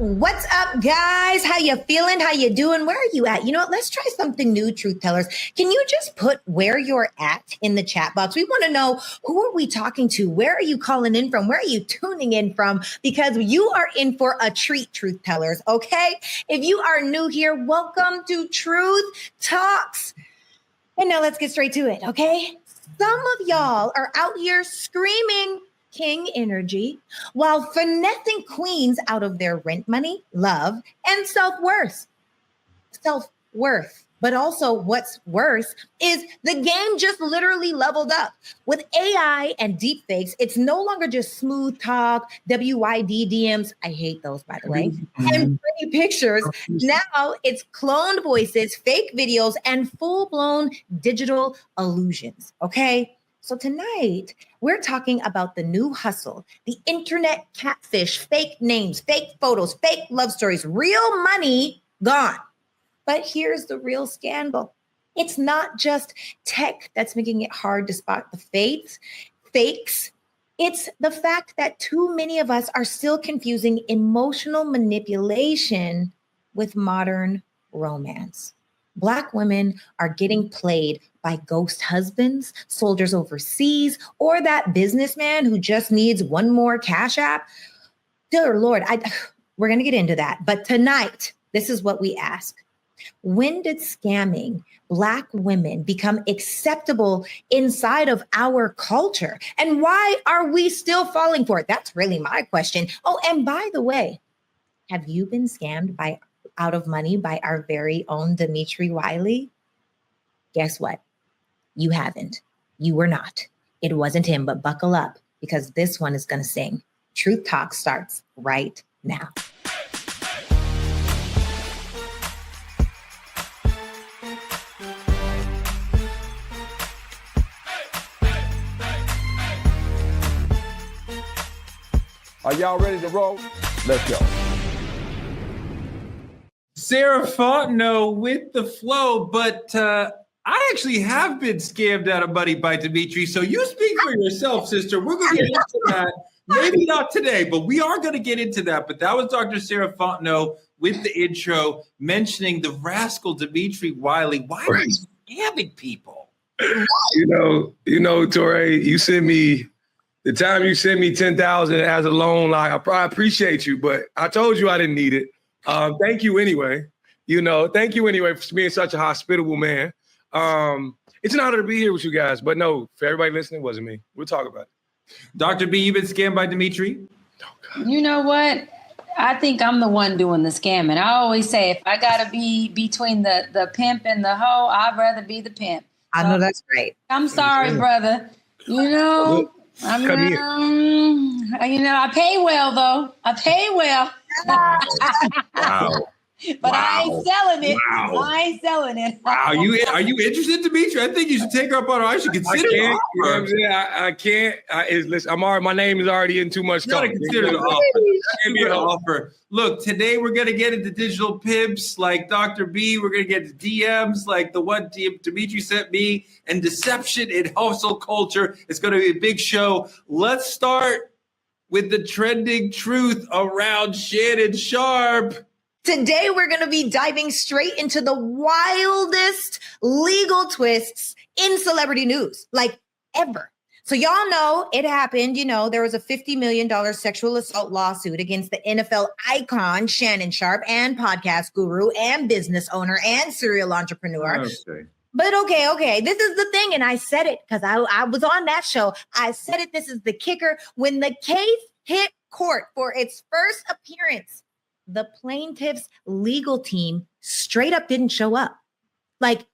What's up, guys? How you feeling? How you doing? Where are you at? You know what? Let's try something new, truth tellers. Can you just put where you're at in the chat box? We want to know, who are we talking to? Where are you calling in from? Where are you tuning in from? Because you are in for a treat, truth tellers, okay? If you are new here, welcome to Truth Talks. And now let's get straight to it, okay? Some of y'all are out here screaming king energy while finessing queens out of their rent money, love, and self-worth. But also what's worse is the game just literally leveled up. With AI and deepfakes, it's no longer just smooth talk, WYD DMs. I hate those, by the way. And pretty pictures. Now it's cloned voices, fake videos, and full-blown digital illusions, okay? So tonight, we're talking about the new hustle, the internet catfish, fake names, fake photos, fake love stories, real money gone. But here's the real scandal. It's not just tech that's making it hard to spot the fakes. It's the fact that too many of us are still confusing emotional manipulation with modern romance. Black women are getting played by ghost husbands, soldiers overseas, or that businessman who just needs one more cash app. Dear Lord, we're going to get into that. But tonight, this is what we ask. When did scamming Black women become acceptable inside of our culture? And why are we still falling for it? That's really my question. Oh, and by the way, have you been scammed out of money by our very own Demetri Wiley? Guess what? You haven't. You were not. It wasn't him, but buckle up because this one is going to sing. Truth Talk starts right now. Are y'all ready to roll? Let's go. Sarah Fontenot with the flow, but I actually have been scammed out of money by Demetri. So you speak for yourself, sister. We're going to get into that. Maybe not today, but we are going to get into that. But that was Dr. Sarah Fontenot with the intro mentioning the rascal Demetri Wiley. Why are you scamming people? You know, Torre, you sent me, the time you sent me 10,000 as a loan, like I appreciate you, but I told you I didn't need it. Thank you anyway. Thank you anyway for being such a hospitable man. It's an honor to be here with you guys, but no, for everybody listening, it wasn't me. We'll talk about it. Dr. B, you've been scammed by Demetri? Oh, you know what? I think I'm the one doing the scamming. I always say if I got to be between the pimp and the hoe, I'd rather be the pimp. I know that's right. I'm sorry, brother. I pay well, though. I pay well. Wow. But I ain't selling it. Wow. I ain't selling it. Are you interested, Demetri? I think you should take her up on her. I should consider it. You know what I'm saying? I can't. Listen, my name is already in too much. You gotta consider the offer. Look, today we're gonna get into digital pimps like Dr. B. We're gonna get DMs like the one Demetri sent me, and deception in hustle culture. It's gonna be a big show. Let's start with the trending truth around Shannon Sharpe. Today, we're going to be diving straight into the wildest legal twists in celebrity news, like ever. So y'all know it happened. There was a $50 million sexual assault lawsuit against the NFL icon, Shannon Sharpe, and podcast guru and business owner and serial entrepreneur. Okay. But okay. This is the thing. And I said it because I was on that show. I said it. This is the kicker. When the case hit court for its first appearance, the plaintiff's legal team straight up didn't show up. Like,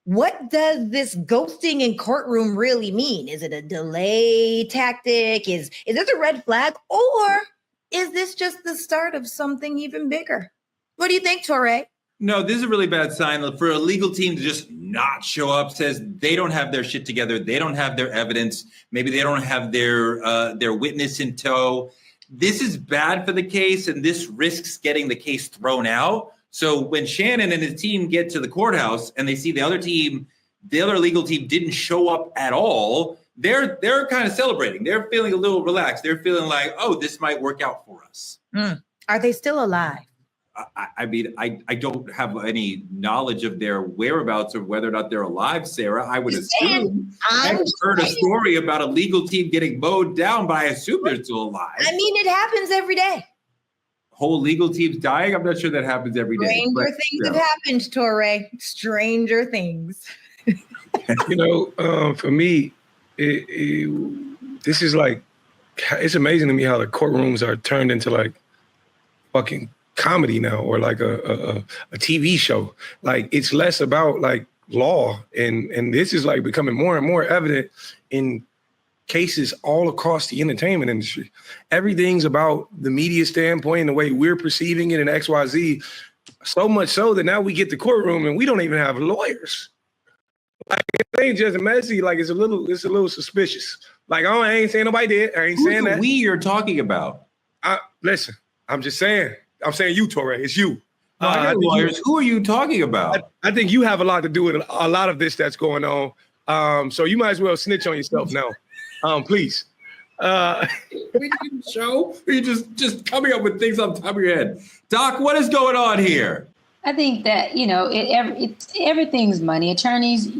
what does this ghosting in courtroom really mean? Is it a delay tactic? Is this a red flag? Or is this just the start of something even bigger? What do you think, Torre? No, this is a really bad sign for a legal team to just not show up. Says they don't have their shit together. They don't have their evidence. Maybe they don't have their witness in tow. This is bad for the case, and this risks getting the case thrown out. So when Shannon and his team get to the courthouse and they see the other legal team didn't show up at all, they're kind of celebrating. They're feeling a little relaxed. They're feeling like, oh, this might work out for us. Are they still alive? I mean, I don't have any knowledge of their whereabouts or whether or not they're alive, Sarah. I would assume. I've heard a story about a legal team getting mowed down, but I assume they're still alive. I mean, it happens every day. Whole legal teams dying? I'm not sure that happens every day. Stranger things have happened, Touré. Stranger things. For me, this is like, it's amazing to me how the courtrooms are turned into like fucking comedy now, or like a TV show. Like, it's less about like law, and this is like becoming more and more evident in cases all across the entertainment industry. Everything's about the media standpoint and the way we're perceiving it in XYZ, so much so that now we get the courtroom and we don't even have lawyers. Like, it ain't just messy. Like, it's a little suspicious. Like, I ain't saying nobody did. I ain't saying that. We you're talking about? Listen, I'm just saying. I'm saying you, Touré. It's you. Lawyers. Who are you talking about? I think you have a lot to do with a lot of this that's going on. So you might as well snitch on yourself now. Please. We didn't show. You're just coming up with things on top of your head. Doc, what is going on here? I think that, everything's money. Attorneys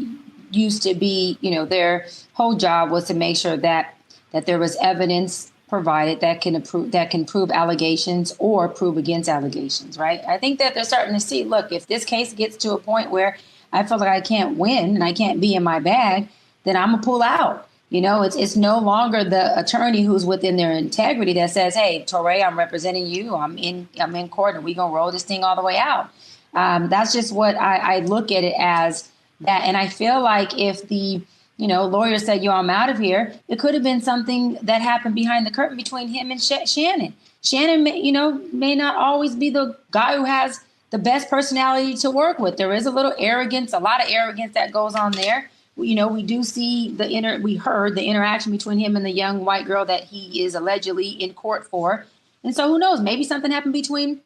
used to be, their whole job was to make sure that there was evidence provided that can prove allegations or prove against allegations, right? I think that they're starting to see, look, if this case gets to a point where I feel like I can't win and I can't be in my bag, then I'm gonna pull out. It's no longer the attorney who's within their integrity that says, hey, Touré, I'm representing you. I'm in court and we're gonna roll this thing all the way out. That's just what I look at it as that. And I feel like if the lawyer said, I'm out of here, it could have been something that happened behind the curtain between him and Shannon. Shannon, may not always be the guy who has the best personality to work with. There is a lot of arrogance that goes on there. We do see we heard the interaction between him and the young white girl that he is allegedly in court for. And so who knows, maybe something happened between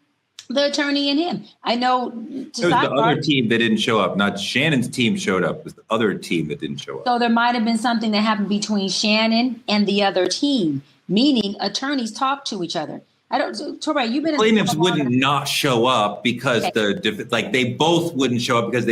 the attorney and him. I know. It was the other team that didn't show up. Not Shannon's team showed up. It was the other team that didn't show up. So there might have been something that happened between Shannon and the other team, meaning attorneys talk to each other. Touré, you've been. Plaintiffs wouldn't not show up because they both wouldn't show up because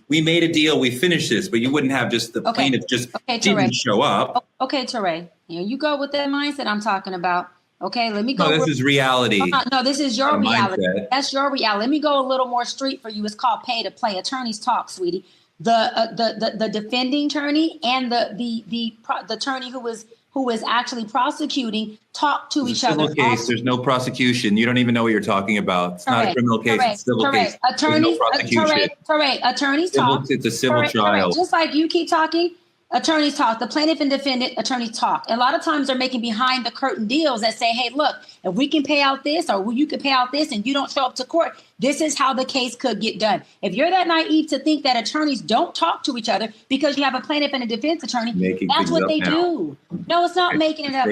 we made a deal, we finished this, but you wouldn't have just the plaintiff didn't show up. Okay, Touré, you go with that mindset I'm talking about. Okay, let me go. No, this is reality. No, this is your reality. Mindset. That's your reality. Let me go a little more street for you. It's called pay to play. Attorneys talk, sweetie. The defending attorney and the attorney who is actually prosecuting talk to each other. Civil case. There's no prosecution. You don't even know what you're talking about. It's not a criminal case. It's a civil case. Attorneys, attorneys talk. It's a civil trial. Just like you keep talking. Attorneys talk. The plaintiff and defendant attorneys talk. And a lot of times they're making behind the curtain deals that say, hey, look, if we can pay out this or you can pay out this and you don't show up to court, this is how the case could get done. If you're that naive to think that attorneys don't talk to each other because you have a plaintiff and a defense attorney, that's what they do. No, it's not making it up.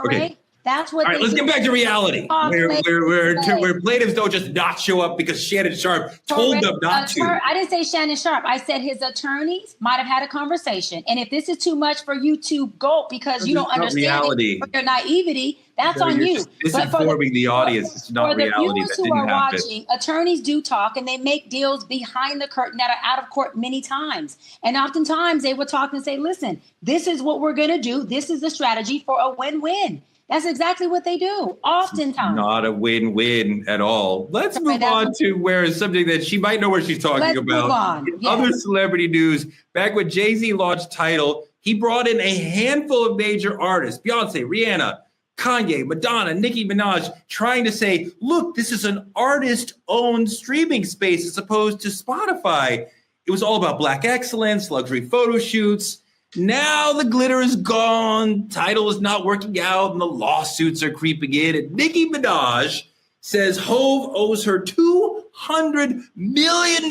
Okay. That's what. All right, let's get back to reality. Where plaintiffs don't just not show up because Shannon Sharpe told them not to. I didn't say Shannon Sharpe. I said his attorneys might have had a conversation. And if this is too much for you to go because you don't understand it, your naivety, that's on you. Misinforming the audience. It's not reality. For the viewers who are watching, attorneys do talk and they make deals behind the curtain that are out of court many times. And oftentimes they will talk and say, listen, this is what we're going to do. This is the strategy for a win-win. That's exactly what they do, oftentimes. Not a win-win at all. Let's move on to where something that she might know what she's talking about. Other celebrity news, back when Jay-Z launched Tidal, he brought in a handful of major artists, Beyonce, Rihanna, Kanye, Madonna, Nicki Minaj, trying to say, look, this is an artist-owned streaming space as opposed to Spotify. It was all about Black excellence, luxury photo shoots. Now the glitter is gone, Tidal is not working out, and the lawsuits are creeping in. And Nicki Minaj says Hove owes her $200 million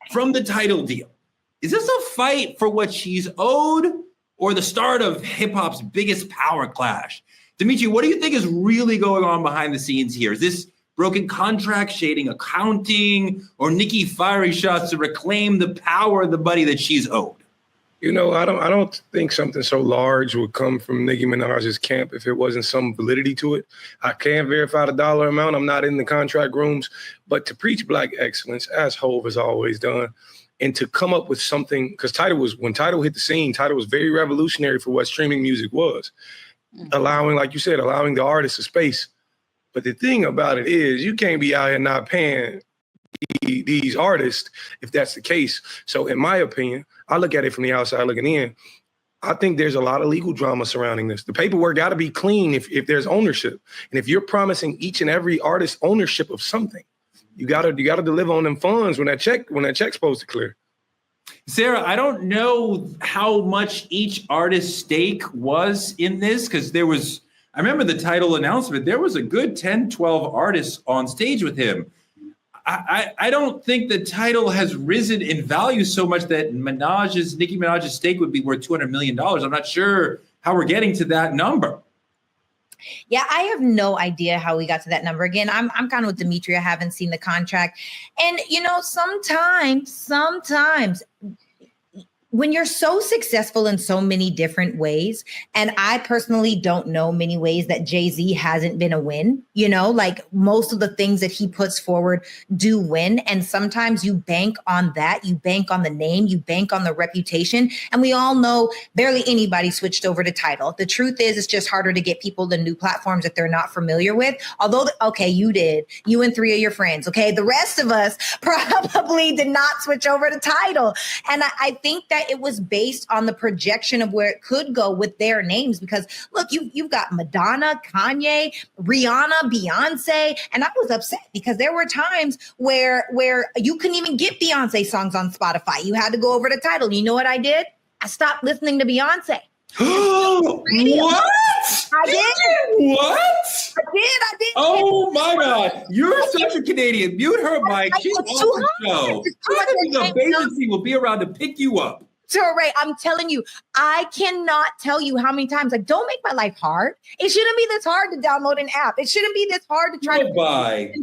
from the Tidal deal. Is this a fight for what she's owed or the start of hip-hop's biggest power clash? Demetri, what do you think is really going on behind the scenes here? Is this broken contract, shading accounting, or Nicki firing shots to reclaim the power of the money that she's owed? I don't think something so large would come from Nicki Minaj's camp if it wasn't some validity to it. I can't verify the dollar amount. I'm not in the contract rooms, but to preach Black excellence, as Hove has always done, and to come up with something, because when Tidal hit the scene, Tidal was very revolutionary for what streaming music was, allowing, like you said, allowing the artist a space. But the thing about it is, you can't be out here not paying these artists if that's the case. So in my opinion, I look at it from the outside looking in. I think there's a lot of legal drama surrounding this. The paperwork got to be clean if there's ownership. And if you're promising each and every artist ownership of something, you gotta deliver on them funds when that check's supposed to clear. Sarah, I don't know how much each artist's stake was in this, because I remember the Tidal announcement, there was a good 10, 12 artists on stage with him. I don't think the Tidal has risen in value so much that Nicki Minaj's stake would be worth $200 million. I'm not sure how we're getting to that number. Yeah, I have no idea how we got to that number. Again, I'm kind of with Demetri. I haven't seen the contract. And, sometimes when you're so successful in so many different ways, and I personally don't know many ways that Jay-Z hasn't been a win, like most of the things that he puts forward do win. And sometimes you bank on that, you bank on the name, you bank on the reputation. And we all know barely anybody switched over to Tidal. The truth is, it's just harder to get people to new platforms that they're not familiar with. Although, okay, you did, you and 3 of your friends. Okay. The rest of us probably did not switch over to Tidal. And I think that it was based on the projection of where it could go with their names, because look, you've got Madonna, Kanye, Rihanna, Beyonce, and I was upset because there were times where you couldn't even get Beyonce songs on Spotify. You had to go over to Tidal. You know what I did? I stopped listening to Beyonce. What? I did. What? I did. Oh my God. You're such a Canadian. Mute her mic. She's on the show. The agency will be around to pick you up. Touré, I'm telling you, I cannot tell you how many times, don't make my life hard. It shouldn't be this hard to download an app. It shouldn't be this hard to try to Spotify.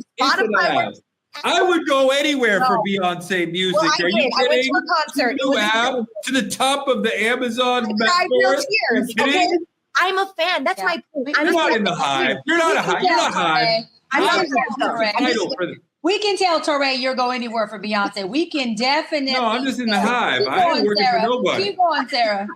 I would go anywhere for Beyonce music. Well, Are you kidding? I went to a concert. New app to the top of the Amazon. Years, okay? I'm a fan. That's my point. You're not in the hive. You're not a hive. You're not hive. We can tell Touré you're going anywhere for Beyonce. We can definitely. No, I'm just in the hive. I ain't working for nobody. Keep going, Sarah.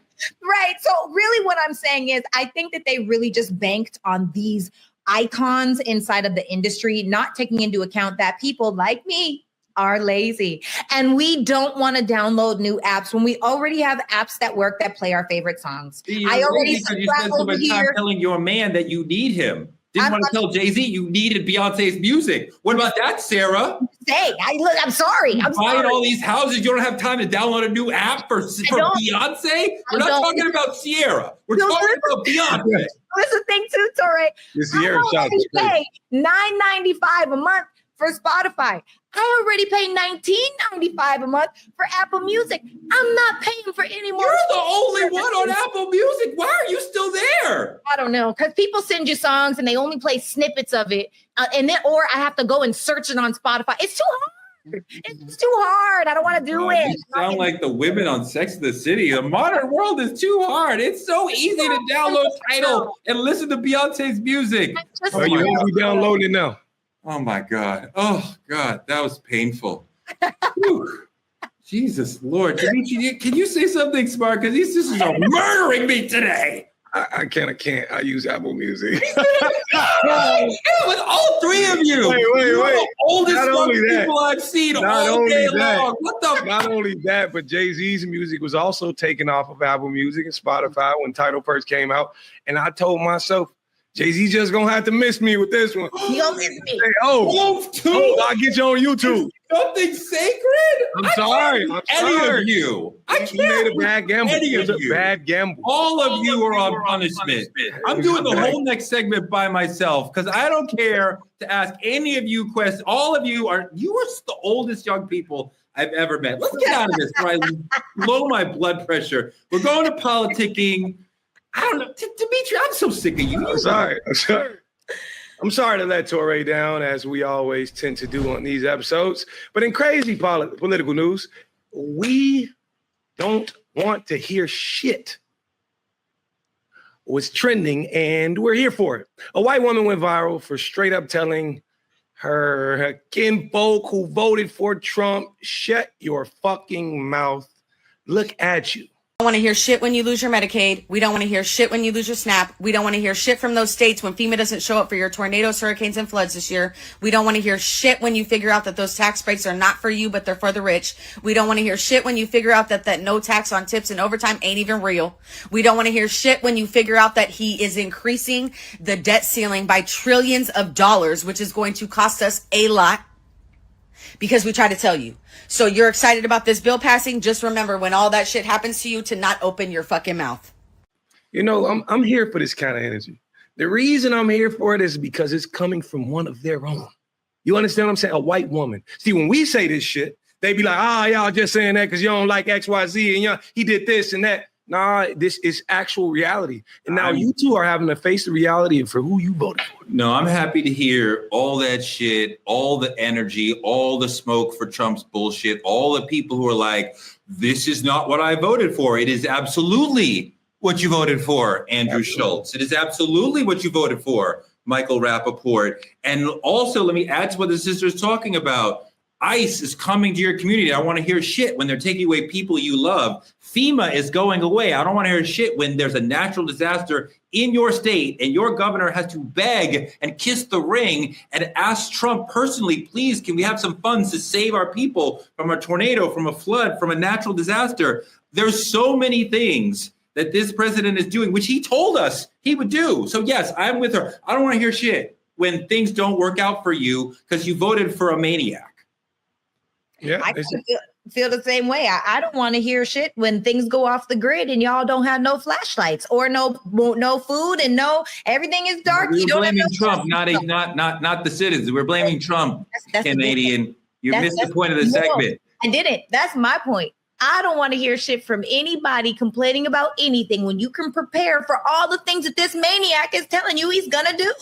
Right. So really what I'm saying is I think that they really just banked on these icons inside of the industry, not taking into account that people like me are lazy and we don't want to download new apps when we already have apps that work that play our favorite songs. I already spent so much time telling your man that you need him. Didn't want to tell Jay-Z you needed Beyonce's music. What about that, Sarah? I'm sorry. I'm buying sorry. all these houses. You don't have time to download a new app for Beyonce? We're not talking about Sierra. We're talking about Beyonce. That's the thing too, Touré. The Sierra shot is pay $9.95 a month for Spotify. I already pay $19.95 a month for Apple Music. I'm not paying for any more. You're the only one on Apple Music. Why are you still there? I don't know, because people send you songs and they only play snippets of it, or I have to go and search it on Spotify. It's too hard. It's too hard. I don't want to do it. You sound like the women on Sex and the City. The modern world is too hard. It's so easy to download Tidal and listen to Beyonce's music. Are you downloading it now? Oh my God. Oh God, that was painful. Jesus Lord. Demetri, can you say something smart? Because these sisters are murdering me today. I can't. I use Apple Music. With all three of you. Wait. The oldest people I've seen all day long. What the? Not only that, but Jay-Z's music was also taken off of Apple Music and Spotify when Tidal first came out. And I told myself, Jay-Z just gonna have to miss me with this one. He gonna miss me. Say, I'll get you on YouTube. Something sacred? I'm sorry. Any of you. I can't. You made a bad gamble. It was a bad gamble. All of you are on punishment. I'm doing the whole next segment by myself because I don't care to ask any of you questions. All of you are the oldest young people I've ever met. Let's get out of this before I low my blood pressure. We're going to politicking. I don't know. Demetri, I'm so sick of you. I'm sorry to let Touré down, as we always tend to do on these episodes. But in crazy political news, we don't want to hear shit was trending, and we're here for it. A white woman went viral for straight up telling her kinfolk who voted for Trump, shut your fucking mouth. Look at you. We don't want to hear shit when you lose your Medicaid. We don't want to hear shit when you lose your SNAP. We don't want to hear shit from those states when FEMA doesn't show up for your tornadoes, hurricanes, and floods this year. We don't want to hear shit when you figure out that those tax breaks are not for you, but they're for the rich. We don't want to hear shit when you figure out that no tax on tips and overtime ain't even real. We don't want to hear shit when you figure out that he is increasing the debt ceiling by trillions of dollars, which is going to cost us a lot, because we try to tell you. So you're excited about this bill passing? Just remember, when all that shit happens to you, to not open your fucking mouth. You know, I'm here for this kind of energy. The reason I'm here for it is because it's coming from one of their own. You understand what I'm saying? A white woman. See, when we say this shit, they be like, y'all just saying that because you don't like XYZ and he did this and that. Nah, this is actual reality. And now you two are having to face the reality for who you voted for. No, I'm happy to hear all that shit, all the energy, all the smoke for Trump's bullshit, all the people who are like, this is not what I voted for. It is absolutely what you voted for, Andrew Schultz. It is absolutely what you voted for, Michael Rappaport. And also, let me add to what the sister's talking about. ICE is coming to your community. I want to hear shit when they're taking away people you love. FEMA is going away. I don't want to hear shit when there's a natural disaster in your state and your governor has to beg and kiss the ring and ask Trump personally, please, can we have some funds to save our people from a tornado, from a flood, from a natural disaster? There's so many things that this president is doing, which he told us he would do. So yes, I'm with her. I don't want to hear shit when things don't work out for you because you voted for a maniac. Yeah, I feel the same way. I don't want to hear shit when things go off the grid and y'all don't have no flashlights or no food and everything is dark. We're blaming Trump, not the citizens. We're blaming Trump, that's Canadian. You missed the point of the segment. I didn't. That's my point. I don't want to hear shit from anybody complaining about anything when you can prepare for all the things that this maniac is telling you he's gonna do.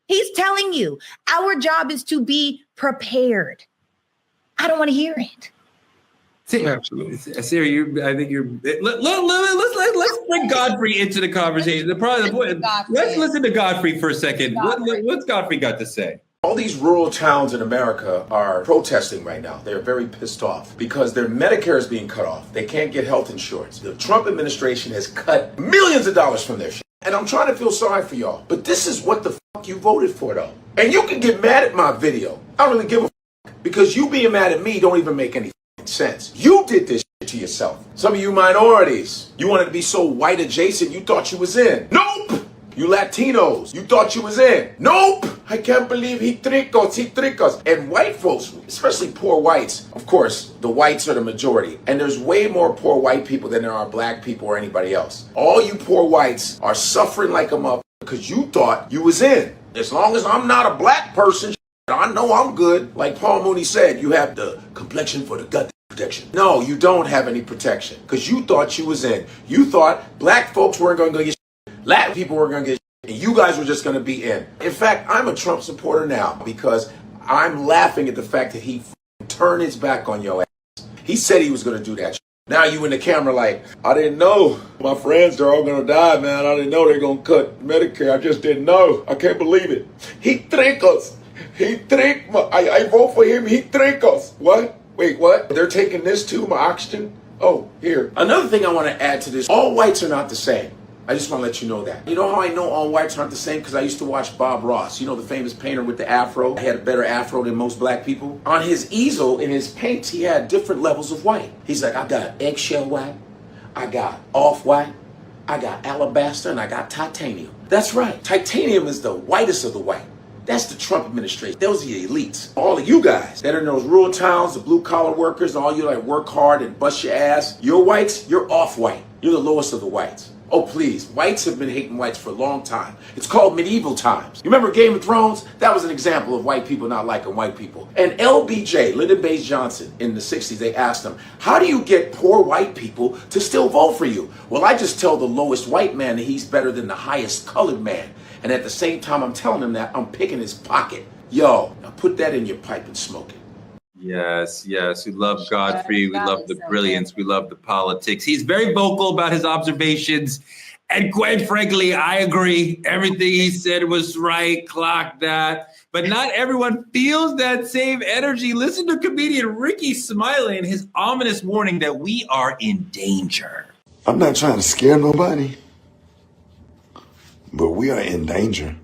He's telling you our job is to be prepared. I don't want to hear it. Absolutely. Sarah, I think you're. Let's bring Godfrey into the conversation. Let's listen to Godfrey for a second. What's Godfrey got to say? All these rural towns in America are protesting right now. They're very pissed off because their Medicare is being cut off. They can't get health insurance. The Trump administration has cut millions of dollars from their shit. And I'm trying to feel sorry for y'all. But this is what the fuck you voted for, though. And you can get mad at my video. I don't really give a because you being mad at me don't even make any sense. You did this shit to yourself. Some of you minorities, you wanted to be so white adjacent, you thought you was in. Nope! You Latinos, you thought you was in. Nope! I can't believe he tricked us. And white folks, especially poor whites, of course, the whites are the majority. And there's way more poor white people than there are black people or anybody else. All you poor whites are suffering like a motherfucker because you thought you was in. As long as I'm not a black person, I know I'm good. Like Paul Mooney said, you have the complexion for the gut protection. No, you don't have any protection because you thought you was in. You thought black folks weren't going to get shit. Latin people were going to get shit, and you guys were just going to be in. In fact, I'm a Trump supporter now because I'm laughing at the fact that he turned his back on your ass. He said he was going to do that shit. Now you in the camera like, I didn't know. My friends, they're all going to die, man. I didn't know they're going to cut Medicare. I just didn't know. I can't believe it. He tricked us. He tricked I vote for him. He tricked us. What? Wait, what? They're taking this too, my oxygen? Oh, here. Another thing I want to add to this. All whites are not the same. I just want to let you know that. You know how I know all whites aren't the same? Because I used to watch Bob Ross. You know, the famous painter with the afro. He had a better afro than most black people. On his easel, in his paints, he had different levels of white. He's like, I got eggshell white. I got off-white. I got alabaster. And I got titanium. That's right. Titanium is the whitest of the white. That's the Trump administration. Those are the elites. All of you guys that are in those rural towns, the blue-collar workers, all you that work hard and bust your ass, you're whites, you're off-white. You're the lowest of the whites. Oh, please. Whites have been hating whites for a long time. It's called medieval times. You remember Game of Thrones? That was an example of white people not liking white people. And LBJ, Lyndon Baines Johnson, in the 60s, they asked him, how do you get poor white people to still vote for you? Well, I just tell the lowest white man that he's better than the highest colored man. And at the same time I'm telling him that, I'm picking his pocket. Yo, now put that in your pipe and smoke it. Yes, yes. We love Godfrey. We love the So brilliance. good. We love the politics. He's very vocal about his observations. And quite frankly, I agree. Everything he said was right. Clock that. But not everyone feels that same energy. Listen to comedian Rickey Smiley and his ominous warning that we are in danger. I'm not trying to scare nobody, but we are in danger.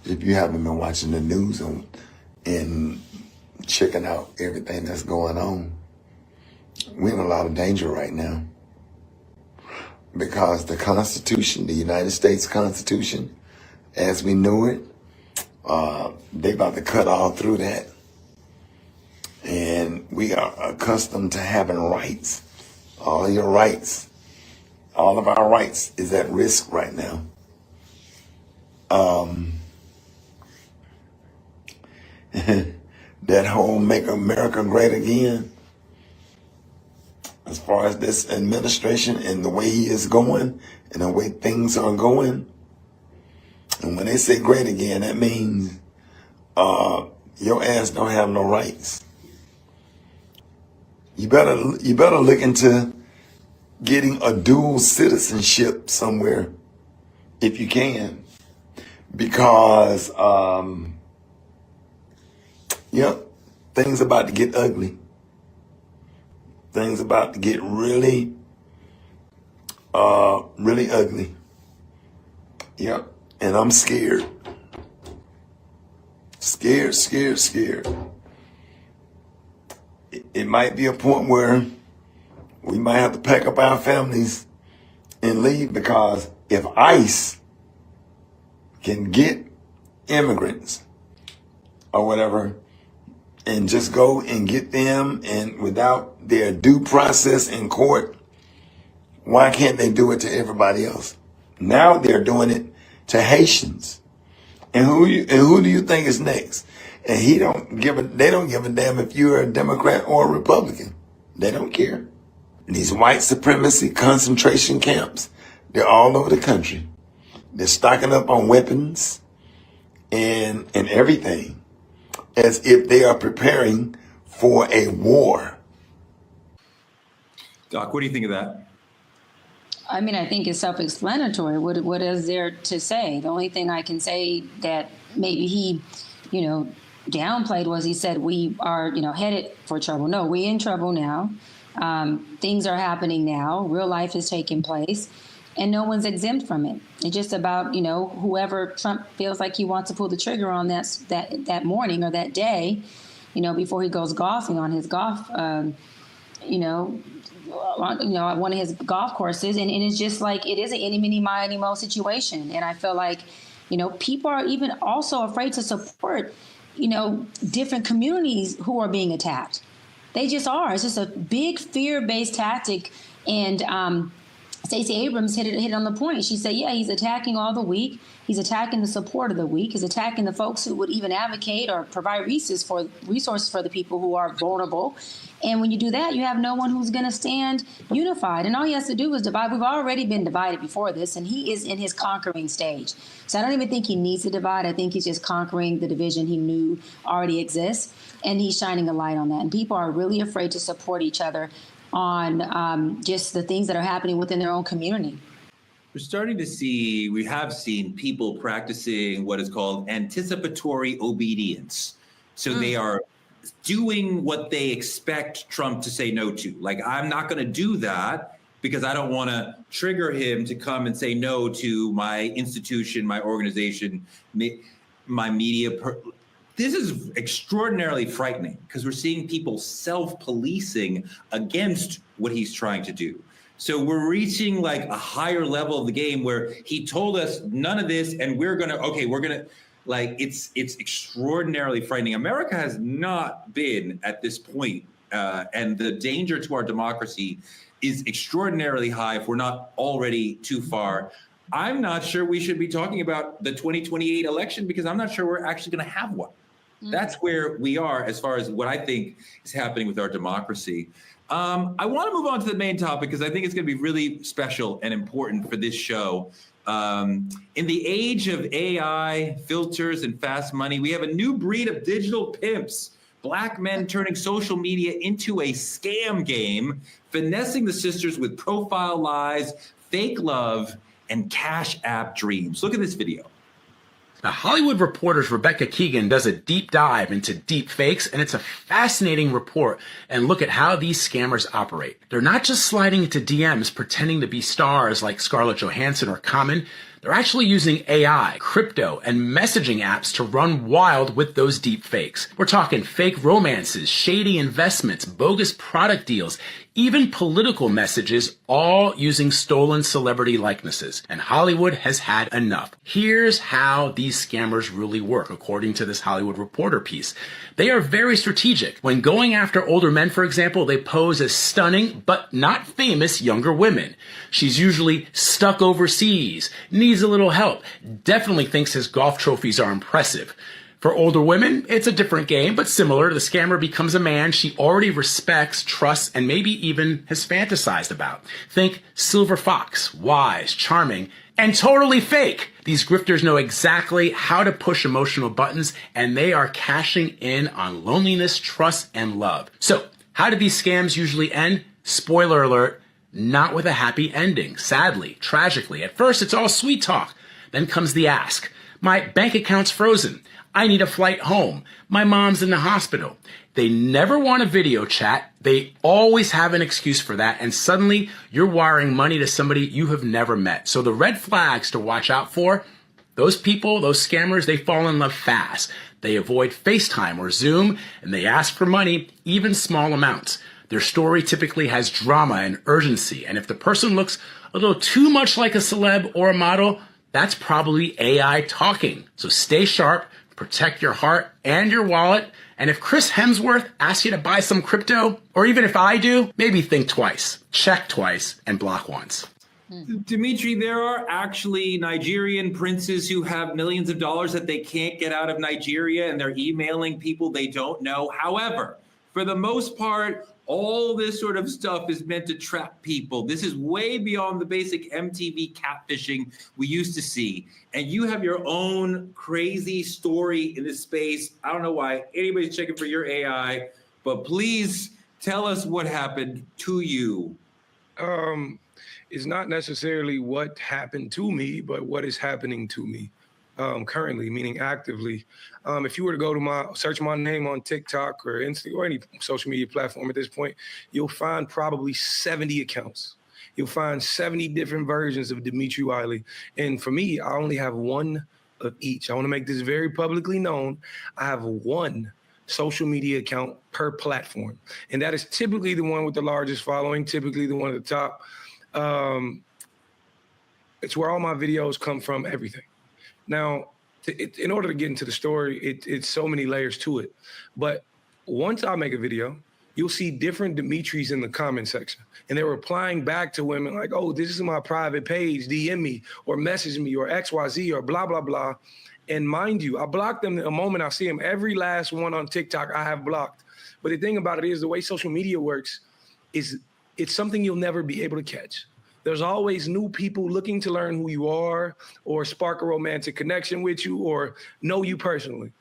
If you haven't been watching the news and checking out everything that's going on, we're in a lot of danger right now. Because the Constitution, the United States Constitution, as we know it, they about to cut all through that. And we are accustomed to having rights. All your rights, all of our rights is at risk right now. That whole Make America Great Again, as far as this administration and the way he is going and the way things are going. And when they say great again, that means your ass don't have no rights. You better look into getting a dual citizenship somewhere if you can, because things about to get ugly. Things about to get really ugly. Yep. And I'm scared. Scared. It might be a point where we might have to pack up our families and leave, because if ICE can get immigrants or whatever and just go and get them, and without their due process in court, why can't they do it to everybody else? Now they're doing it to Haitians. And who do you think is next? And they don't give a damn if you're a Democrat or a Republican. They don't care. These white supremacy concentration camps, they're all over the country. They're stocking up on weapons and everything, as if they are preparing for a war. Doc, what do you think of that? I mean, I think it's self-explanatory. What is there to say? The only thing I can say that maybe he, downplayed was he said we are, headed for trouble. No, we're in trouble now. Things are happening now. Real life is taking place, and no one's exempt from it. It's just about, whoever Trump feels like he wants to pull the trigger on that morning or that day, before he goes golfing on his golf, one of his golf courses. And it's just like, it is an any, mini, miny, mo situation. And I feel like, people are even also afraid to support, different communities who are being attacked. They just are. It's just a big fear-based tactic. And Stacey Abrams hit it on the point. She said, yeah, he's attacking all the weak. He's attacking the support of the weak. He's attacking the folks who would even advocate or provide resources for the people who are vulnerable. And when you do that, you have no one who's going to stand unified. And all he has to do is divide. We've already been divided before this, and he is in his conquering stage. So I don't even think he needs to divide. I think he's just conquering the division he knew already exists, and he's shining a light on that. And people are really afraid to support each other on just the things that are happening within their own community. We have seen people practicing what is called anticipatory obedience. So they are doing what they expect Trump to say no to. Like, I'm not going to do that because I don't want to trigger him to come and say no to my institution, my organization, my media. This is extraordinarily frightening because we're seeing people self-policing against what he's trying to do. So we're reaching like a higher level of the game where he told us none of this, and we're going to, like, it's extraordinarily frightening. America has not been at this point, and the danger to our democracy is extraordinarily high if we're not already too far. I'm not sure we should be talking about the 2028 election because I'm not sure we're actually going to have one. That's where we are as far as what I think is happening with our democracy. I want to move on to the main topic because I think it's going to be really special and important for this show. In the age of AI, filters, and fast money, we have a new breed of digital pimps Black men turning social media into a scam game, finessing the sisters with profile lies, fake love, and cash app dreams. Look at this video. Now, Hollywood Reporter's Rebecca Keegan does a deep dive into deep fakes, and it's a fascinating report. And look at how these scammers operate. They're not just sliding into DMs pretending to be stars like Scarlett Johansson or Common. They're actually using AI, crypto, and messaging apps to run wild with those deep fakes. We're talking fake romances, shady investments, bogus product deals, even political messages, all using stolen celebrity likenesses. And Hollywood has had enough. Here's how these scammers really work, according to this Hollywood Reporter piece. They are very strategic. When going after older men, for example, they pose as stunning but not famous younger women. She's usually stuck overseas, needs a little help, definitely thinks his golf trophies are impressive. For older women, it's a different game, but similar. The scammer becomes a man she already respects, trusts, and maybe even has fantasized about. Think silver fox, wise, charming, and totally fake. These grifters know exactly how to push emotional buttons, and they are cashing in on loneliness, trust, and love. So, how do these scams usually end? Spoiler alert, not with a happy ending. Sadly, tragically. At first, it's all sweet talk. Then comes the ask. My bank account's frozen. I need a flight home. My mom's in the hospital. They never want a video chat. They always have an excuse for that. And suddenly you're wiring money to somebody you have never met. So the red flags to watch out for, those people, those scammers, they fall in love fast. They avoid FaceTime or Zoom, and they ask for money, even small amounts. Their story typically has drama and urgency. And if the person looks a little too much like a celeb or a model, that's probably AI talking. So stay sharp. Protect your heart and your wallet. And if Chris Hemsworth asks you to buy some crypto, or even if I do, maybe think twice, check twice, and block once. Demetri, there are actually Nigerian princes who have millions of dollars that they can't get out of Nigeria, and they're emailing people they don't know. However, for the most part, all this sort of stuff is meant to trap people. This is way beyond the basic MTV catfishing we used to see. And you have your own crazy story in this space. I don't know why anybody's checking for your AI, but please tell us what happened to you. It's not necessarily what happened to me, but what is happening to me currently, meaning actively. If you were to go to search my name on TikTok or Instagram or any social media platform at this point, you'll find probably 70 accounts. You'll find 70 different versions of Demetri Wiley. And for me, I only have one of each. I want to make this very publicly known. I have one social media account per platform. And that is typically the one with the largest following, typically the one at the top. It's where all my videos come from, everything. Now, in order to get into the story, it's so many layers to it. But once I make a video, you'll see different Demetris in the comment section. And they're replying back to women like, oh, this is my private page, DM me or message me or XYZ or blah, blah, blah. And mind you, I block them the moment I see them. Every last one on TikTok I have blocked. But the thing about it is the way social media works is it's something you'll never be able to catch. There's always new people looking to learn who you are or spark a romantic connection with you or know you personally.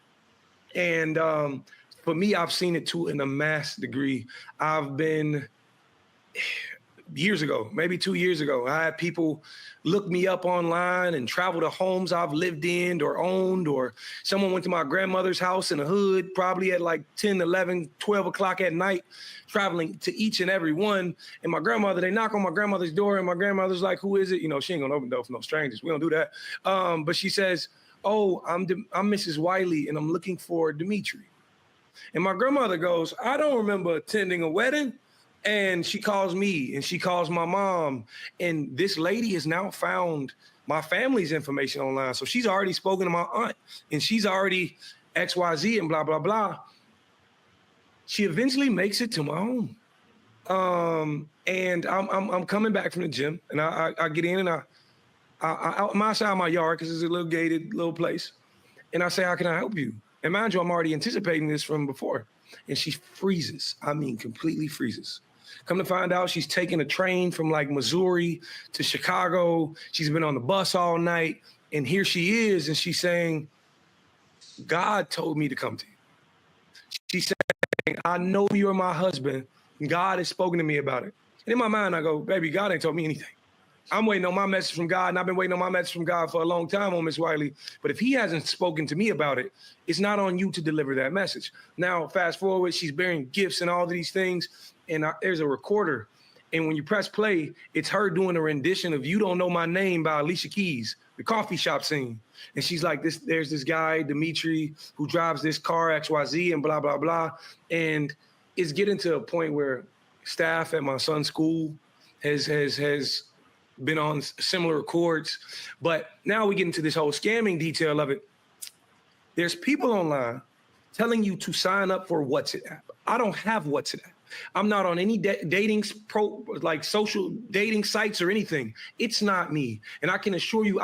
And for me, I've seen it to an amass degree. I've been years ago, maybe 2 years ago, I had people look me up online and travel to homes I've lived in or owned, or someone went to my grandmother's house in the hood, probably at like 10, 11, 12 o'clock at night, traveling to each and every one. And my grandmother, they knock on my grandmother's door and my grandmother's like, who is it? You know, she ain't gonna open the door for no strangers. We don't do that. But she says, oh, I'm Mrs. Wiley and I'm looking for Demetri. And my grandmother goes, I don't remember attending a wedding. And she calls me and she calls my mom. And this lady has now found my family's information online. So she's already spoken to my aunt and she's already XYZ and blah, blah, blah. She eventually makes it to my home. And I'm coming back from the gym and I get in and I'm outside my yard because it's a little gated little place. And I say, how can I help you? And mind you, I'm already anticipating this from before. And she freezes. I mean, completely freezes. Come to find out, she's taking a train from like Missouri to Chicago. She's been on the bus all night. And here she is. And she's saying, God told me to come to you. She said, I know you're my husband. God has spoken to me about it. And in my mind, I go, baby, God ain't told me anything. I'm waiting on my message from God, and I've been waiting on my message from God for a long time on Miss Wiley. But if he hasn't spoken to me about it, it's not on you to deliver that message. Now, fast forward, she's bearing gifts and all of these things, and there's a recorder. And when you press play, it's her doing a rendition of You Don't Know My Name by Alicia Keys, the coffee shop scene. And she's like, there's this guy, Demetri, who drives this car, XYZ, and blah, blah, blah. And it's getting to a point where staff at my son's school has been on similar records. But now we get into this whole scamming detail of it. There's people online telling you to sign up for WhatsApp. I don't have WhatsApp. I'm not on any social dating sites or anything. It's not me. And I can assure you,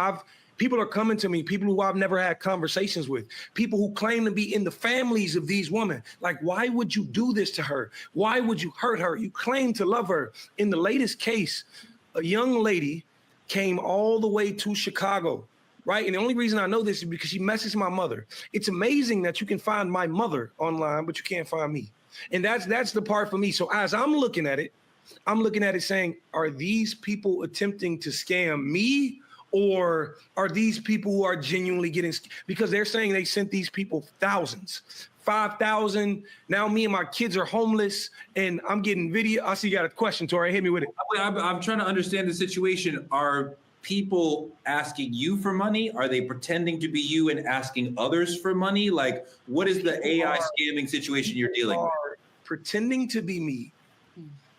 people are coming to me, people who I've never had conversations with, people who claim to be in the families of these women. Like, why would you do this to her? Why would you hurt her? You claim to love her. In the latest case, a young lady came all the way to Chicago, right? And the only reason I know this is because she messaged my mother. It's amazing that you can find my mother online, but you can't find me. And that's the part for me. So as I'm looking at it saying, are these people attempting to scam me? Or are these people who are genuinely getting, because they're saying they sent these people thousands, 5,000. Now me and my kids are homeless and I'm getting video. I see you got a question, Tori. Hit me with it. I'm trying to understand the situation. Are people asking you for money? Are they pretending to be you and asking others for money? Like, what is the AI scamming situation you're dealing with? Pretending to be me.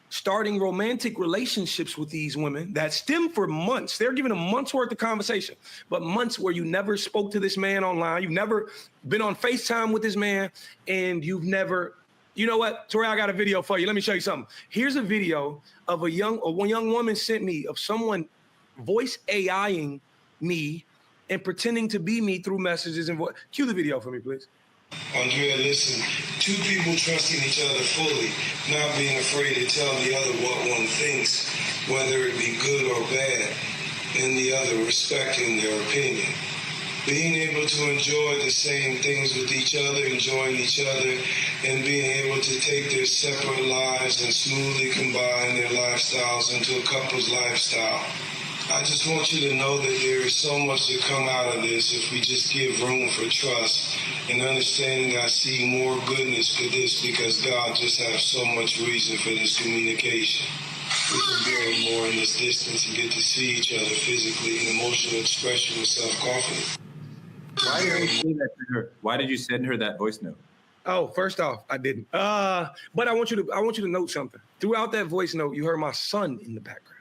Starting romantic relationships with these women that stem for months. They're giving a month's worth of conversation, but months where you never spoke to this man online. You've never been on FaceTime with this man, and you've never, you know what, Tori, I got a video for you. Let me show you something. Here's a video of one young woman sent me of someone voice AIing me and pretending to be me through messages and cue the video for me, please. Andrea, listen, two people trusting each other fully, not being afraid to tell the other what one thinks, whether it be good or bad, and the other respecting their opinion. Being able to enjoy the same things with each other, enjoying each other, and being able to take their separate lives and smoothly combine their lifestyles into a couple's lifestyle. I just want you to know that there is so much to come out of this if we just give room for trust and understanding. I see more goodness for this because God just has so much reason for this communication. We can build more in this distance and get to see each other physically and emotional expression with self-confidence. Why did you say that to her? Why did you send her that voice note? Oh, first off, I didn't. But I want you to note something. Throughout that voice note, you heard my son in the background.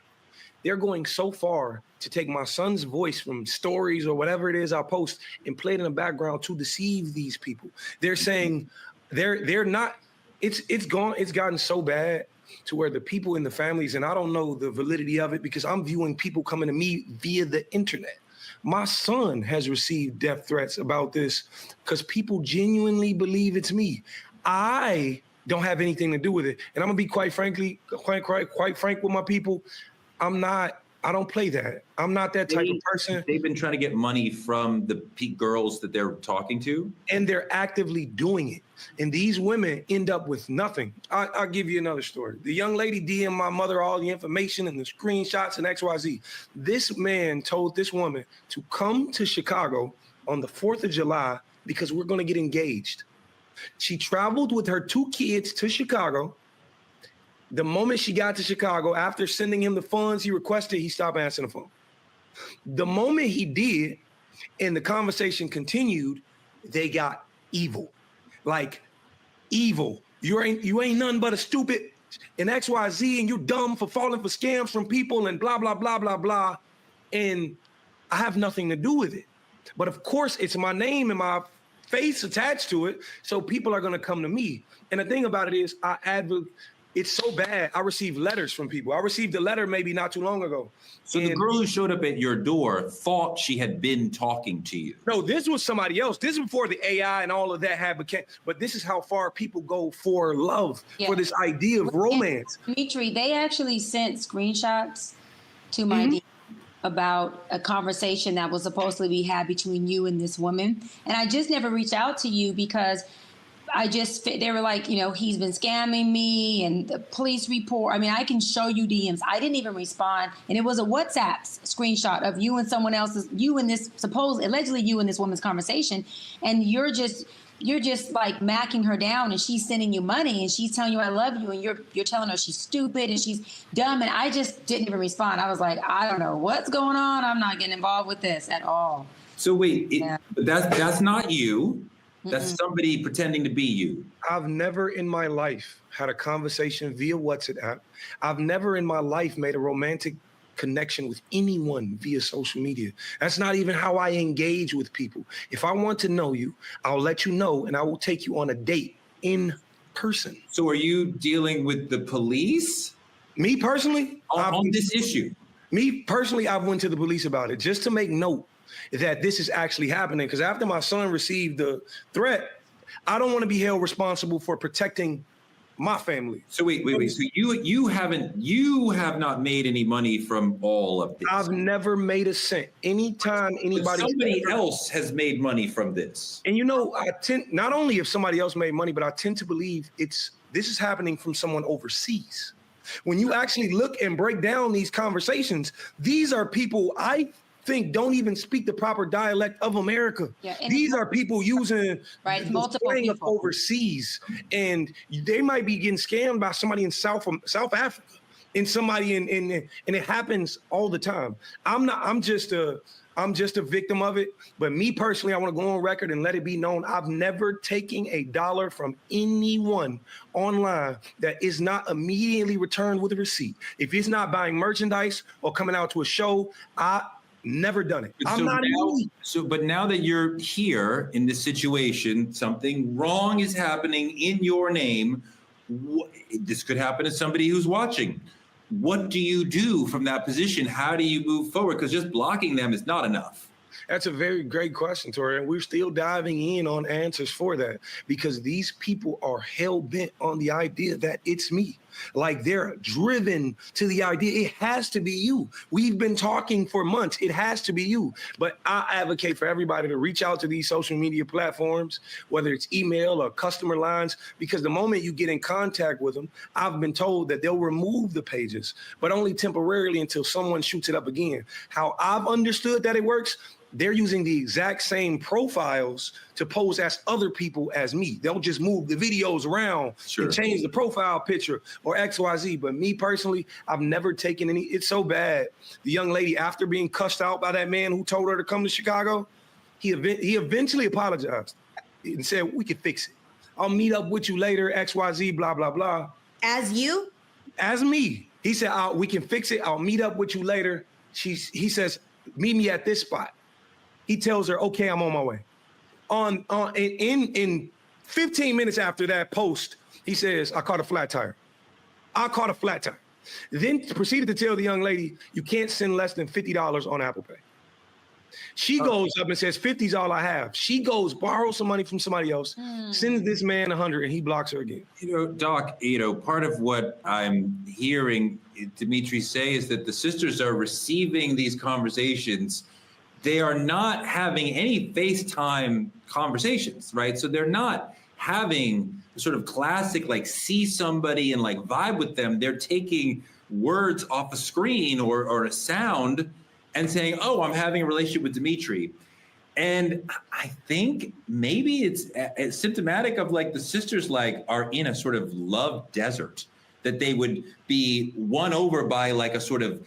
They're going so far to take my son's voice from stories or whatever it is I post and play it in the background to deceive these people. They're saying they're not. It's gotten so bad to where the people in the families, and I don't know the validity of it because I'm viewing people coming to me via the internet. My son has received death threats about this because people genuinely believe it's me. I don't have anything to do with it. And I'm gonna be quite frank with my people. I don't play that. I'm not that type of person. They've been trying to get money from the girls that they're talking to. And they're actively doing it. And these women end up with nothing. I'll give you another story. The young lady DM'd my mother all the information and the screenshots and XYZ. This man told this woman to come to Chicago on the 4th of July because we're going to get engaged. She traveled with her 2 kids to Chicago. The moment she got to Chicago, after sending him the funds he requested, he stopped answering the phone. The moment he did, and the conversation continued, they got evil. Like, evil. You ain't nothing but a stupid and XYZ, and you're dumb for falling for scams from people and blah, blah, blah, blah, blah. And I have nothing to do with it. But of course, it's my name and my face attached to it, so people are going to come to me. And the thing about it is, it's so bad. I received letters from people. I received a letter maybe not too long ago. So the girl who showed up at your door thought she had been talking to you. No, this was somebody else. This is before the AI and all of that had become. But this is how far people go for love, for this idea of romance. Demetri, they actually sent screenshots to my DM about a conversation that was supposedly be had between you and this woman. And I just never reached out to you because they were like, he's been scamming me and the police report. I mean, I can show you DMs. I didn't even respond. And it was a WhatsApp screenshot of you and someone else's, allegedly you in this woman's conversation. And you're just like macking her down, and she's sending you money and she's telling you I love you, and you're telling her she's stupid and she's dumb. And I just didn't even respond. I was like, I don't know what's going on. I'm not getting involved with this at all. So wait, that's not you. That's somebody pretending to be you. I've never in my life had a conversation via WhatsApp. I've never in my life made a romantic connection with anyone via social media. That's not even how I engage with people. If I want to know you, I'll let you know, and I will take you on a date in person. So are you dealing with the police? Me personally? On this issue? Me personally, I went to the police about it just to make note that this is actually happening. Because after my son received the threat, I don't want to be held responsible for protecting my family. So wait. So you have not made any money from all of this? I've never made a cent. Anytime anybody, somebody else has made money from this. And I tend, not only if somebody else made money, but I tend to believe this is happening from someone overseas. When you actually look and break down these conversations, these are people I think don't even speak the proper dialect of America. Yeah, these are people using multiple slang people of overseas, and they might be getting scammed by somebody in South Africa, and somebody and it happens all the time. I'm just a victim of it. But me personally, I want to go on record and let it be known, I've never taken $1 from anyone online that is not immediately returned with a receipt. If it's not buying merchandise or coming out to a show, never done it. But now that you're here in this situation, something wrong is happening in your name. This could happen to somebody who's watching. What do you do from that position? How do you move forward? Because just blocking them is not enough. That's a very great question, Tori, and we're still diving in on answers for that, because these people are hell-bent on the idea that it's me. Like, they're driven to the idea it has to be you. We've been talking for months. It has to be you. But I advocate for everybody to reach out to these social media platforms, whether it's email or customer lines, because the moment you get in contact with them, I've been told that they'll remove the pages, but only temporarily until someone shoots it up again. How I've understood that it works, they're using the exact same profiles to pose as other people as me. They'll just move the videos around and change the profile picture or XYZ. But me personally, I've never taken any. It's so bad. The young lady, after being cussed out by that man who told her to come to Chicago, he eventually apologized and said, we can fix it. I'll meet up with you later, XYZ, blah, blah, blah. As you? As me. He said, we can fix it. I'll meet up with you later. He says, meet me at this spot. He tells her, okay, I'm on my way. In 15 minutes after that post, he says, I caught a flat tire. Then proceeded to tell the young lady, you can't send less than $50 on Apple Pay. She goes up and says, 50's all I have. She goes, borrows some money from somebody else, sends this man 100, and he blocks her again. Doc, part of what I'm hearing Demetri say is that the sisters are receiving these conversations. They are not having any FaceTime conversations, right? So they're not having the sort of classic, like, see somebody and like vibe with them. They're taking words off a screen or a sound and saying, oh, I'm having a relationship with Demetri. And I think maybe it's symptomatic of, like, the sisters are in a sort of love desert, that they would be won over by like a sort of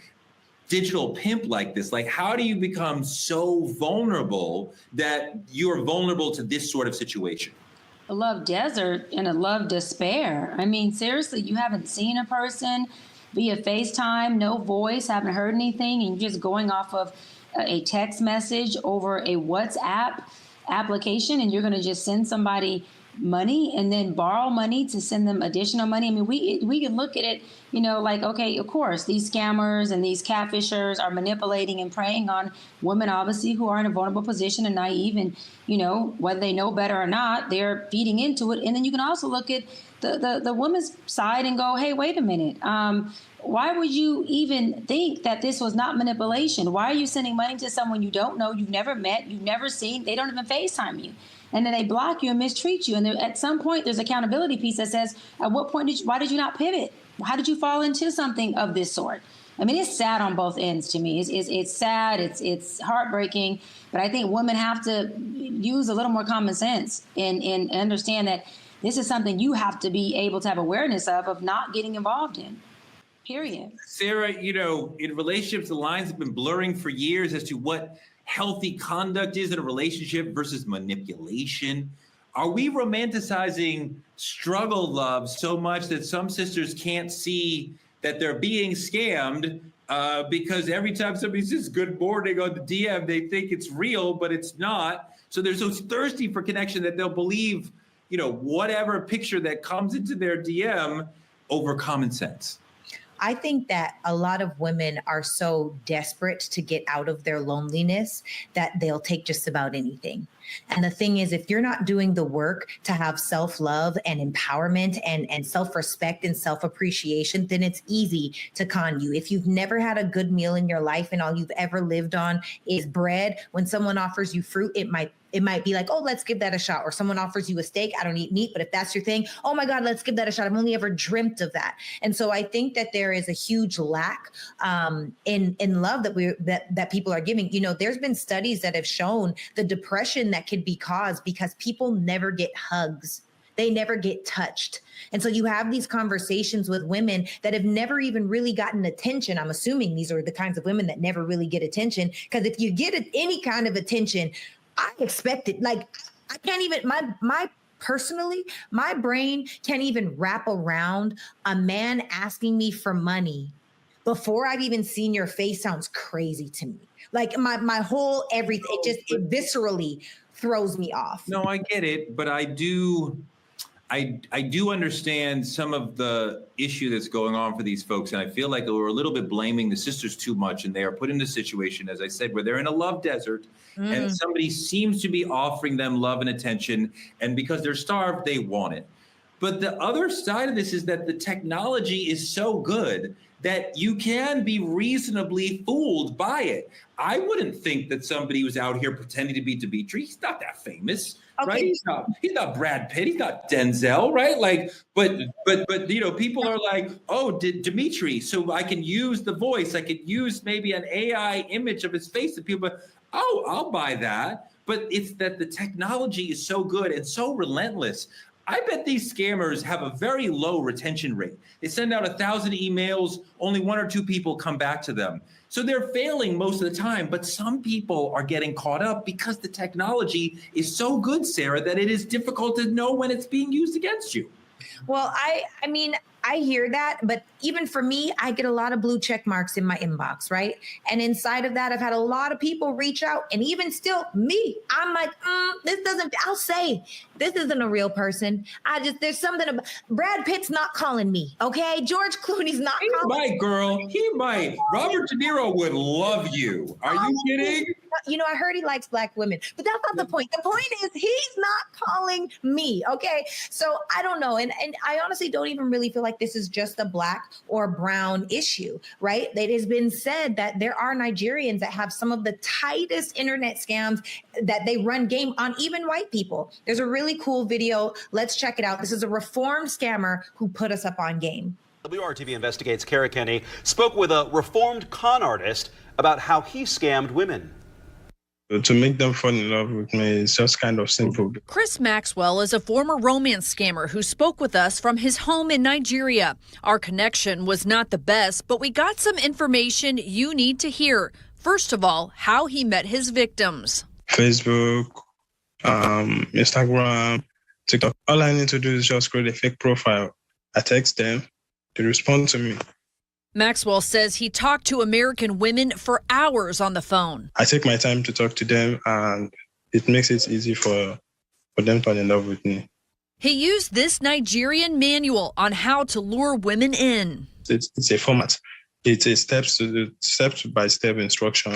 digital pimp like this. Like, how do you become so vulnerable that you're vulnerable to this sort of situation? A love desert and a love despair. I mean, seriously, you haven't seen a person via FaceTime, no voice, haven't heard anything, and you're just going off of a text message over a WhatsApp application, and you're going to just send somebody money and then borrow money to send them additional money. I mean, we can look at it, like, okay, of course, these scammers and these catfishers are manipulating and preying on women, obviously, who are in a vulnerable position and naive, and, whether they know better or not, they're feeding into it. And then you can also look at the woman's side and go, hey, wait a minute. Why would you even think that this was not manipulation? Why are you sending money to someone you don't know, you've never met, you've never seen? They don't even FaceTime you. and then they block you and mistreat you. And at some point, there's accountability piece that says, at what point why did you not pivot? How did you fall into something of this sort? I mean, it's sad on both ends to me. It's sad. It's heartbreaking. But I think women have to use a little more common sense and understand that this is something you have to be able to have awareness of not getting involved in. Period. Sarah, in relationships, the lines have been blurring for years as to what healthy conduct is in a relationship versus manipulation. Are we romanticizing struggle love so much that some sisters can't see that they're being scammed because every time somebody says good morning on the DM, they think it's real, but it's not. So they're so thirsty for connection that they'll believe, whatever picture that comes into their DM over common sense. I think that a lot of women are so desperate to get out of their loneliness that they'll take just about anything. And the thing is, if you're not doing the work to have self-love and empowerment and self-respect and self-appreciation, then it's easy to con you. If you've never had a good meal in your life and all you've ever lived on is bread, when someone offers you fruit, it might be like, oh, let's give that a shot. Or someone offers you a steak. I don't eat meat, but if that's your thing, oh my God, let's give that a shot. I've only ever dreamt of that. And so I think that there is a huge lack in love that people are giving. There's been studies that have shown the depression that could be caused because people never get hugs. They never get touched. And so you have these conversations with women that have never even really gotten attention. I'm assuming these are the kinds of women that never really get attention, because if you get any kind of attention, I expect it. Like, I can't even, personally, my brain can't even wrap around a man asking me for money before I've even seen your face. Sounds crazy to me. Like my whole everything, it viscerally throws me off. No, I get it, but I do understand some of the issue that's going on for these folks. And I feel like we're a little bit blaming the sisters too much. And they are put in a situation, as I said, where they're in a love desert and somebody seems to be offering them love and attention. And because they're starved, they want it. But the other side of this is that the technology is so good that you can be reasonably fooled by it. I wouldn't think that somebody who's out here pretending to be Demetri, he's not that famous, right? He's not Brad Pitt, he's not Denzel, right? Like, but people are like, oh, Demetri, so I can use the voice, I could use maybe an AI image of his face, and people, oh, I'll buy that. But it's that the technology is so good and so relentless. I bet these scammers have a very low retention rate. They send out 1,000 emails, only 1 or 2 people come back to them. So they're failing most of the time, but some people are getting caught up because the technology is so good, Sarah, that it is difficult to know when it's being used against you. Well, I mean, I hear that, but even for me, I get a lot of blue check marks in my inbox, right? And inside of that, I've had a lot of people reach out, and even still me, I'm like, I'll say, this isn't a real person. There's something about, Brad Pitt's not calling me, okay? George Clooney's not calling me. He might, girl, he might. Robert De Niro would love you. Are you kidding? I heard he likes black women, but that's not the point. The point is he's not calling me, okay? So I don't know. And I honestly don't even really feel like this is just a black or brown issue, right? It has been said that there are Nigerians that have some of the tightest internet scams that they run game on even white people. There's a really cool video. Let's check it out. This is a reformed scammer who put us up on game. WRTV Investigates Kara Kenny spoke with a reformed con artist about how he scammed women. To make them fall in love with me is just kind of simple. Chris Maxwell is a former romance scammer who spoke with us from his home in Nigeria. Our connection was not the best, but we got some information you need to hear. First of all, how he met his victims. Facebook, Instagram, TikTok. All I need to do is just create a fake profile. I text them, they respond to me. Maxwell says he talked to American women for hours on the phone. I take my time to talk to them, and it makes it easy for them to fall in love with me. He used this Nigerian manual on how to lure women in. It's a format. It's a step-by-step instruction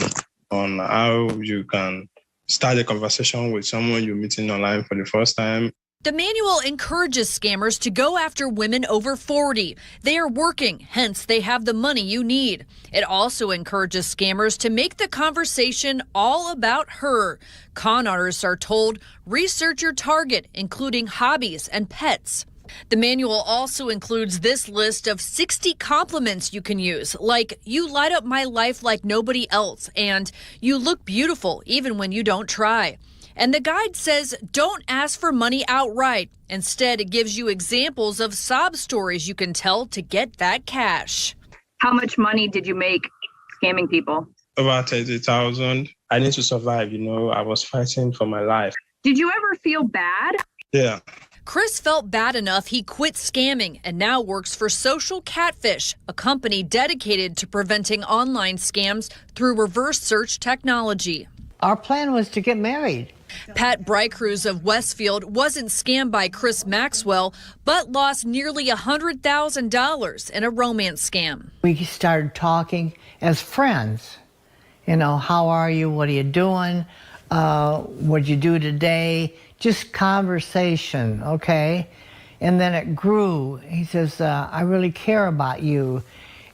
on how you can start a conversation with someone you're meeting online for the first time. The manual encourages scammers to go after women over 40. They are working, hence they have the money you need. It also encourages scammers to make the conversation all about her. Con artists are told, research your target, including hobbies and pets. The manual also includes this list of 60 compliments you can use, like, you light up my life like nobody else, and you look beautiful even when you don't try. And the guide says don't ask for money outright. Instead, it gives you examples of sob stories you can tell to get that cash. How much money did you make scamming people? About 30,000. I need to survive, I was fighting for my life. Did you ever feel bad? Yeah. Chris felt bad enough he quit scamming and now works for Social Catfish, a company dedicated to preventing online scams through reverse search technology. Our plan was to get married. Pat Brycruz of Westfield wasn't scammed by Chris Maxwell, but lost nearly $100,000 in a romance scam. We started talking as friends. How are you? What are you doing? What'd you do today? Just conversation, okay? And then it grew. He says, I really care about you.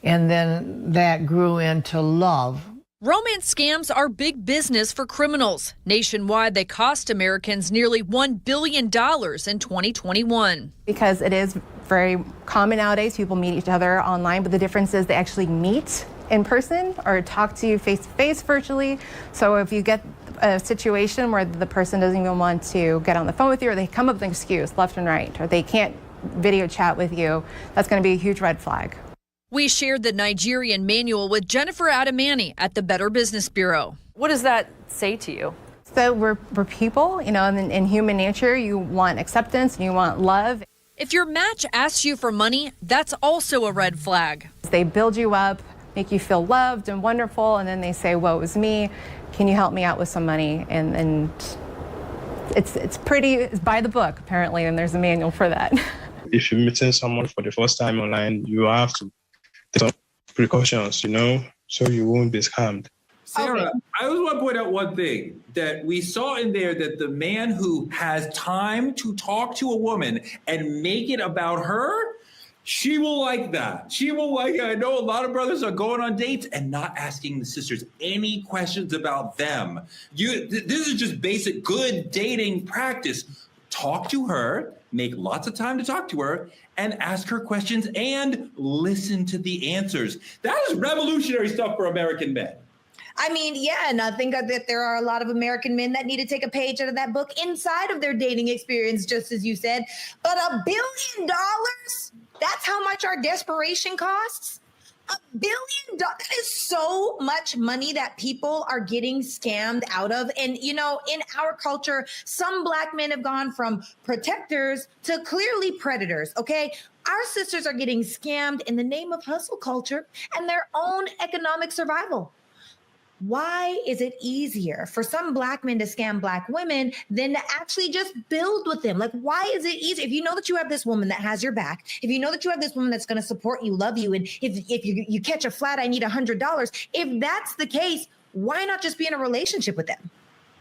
And then that grew into love. Romance scams are big business for criminals. Nationwide, they cost Americans nearly $1 billion in 2021. Because it is very common nowadays, people meet each other online, but the difference is they actually meet in person or talk to you face to face virtually. So if you get a situation where the person doesn't even want to get on the phone with you, or they come up with an excuse left and right, or they can't video chat with you, that's going to be a huge red flag. We shared the Nigerian manual with Jennifer Adamani at the Better Business Bureau. What does that say to you? So we're people, and in human nature, you want acceptance and you want love. If your match asks you for money, that's also a red flag. They build you up, make you feel loved and wonderful, and then they say, well, it was me. Can you help me out with some money? And it's by the book, apparently, and there's a manual for that. If you're meeting someone for the first time online, you have to take some precautions, so you won't be scammed. Sarah, I just want to point out one thing that we saw in there, that the man who has time to talk to a woman and make it about her, she will like that. She will like it. I know a lot of brothers are going on dates and not asking the sisters any questions about them. This is just basic good dating practice. Talk to her, make lots of time to talk to her, and ask her questions and listen to the answers. That is revolutionary stuff for American men. I mean, yeah, and I think that there are a lot of American men that need to take a page out of that book inside of their dating experience, just as you said. But $1 billion? That's how much our desperation costs? $1 billion? That is so much money that people are getting scammed out of. And, in our culture, some Black men have gone from protectors to clearly predators, okay? Our sisters are getting scammed in the name of hustle culture and their own economic survival. Why is it easier for some Black men to scam Black women than to actually just build with them? Like, why is it easier? If you know that you have this woman that has your back, if you know that you have this woman that's going to support you, love you, and if you catch a flat, I need $100. If that's the case, why not just be in a relationship with them?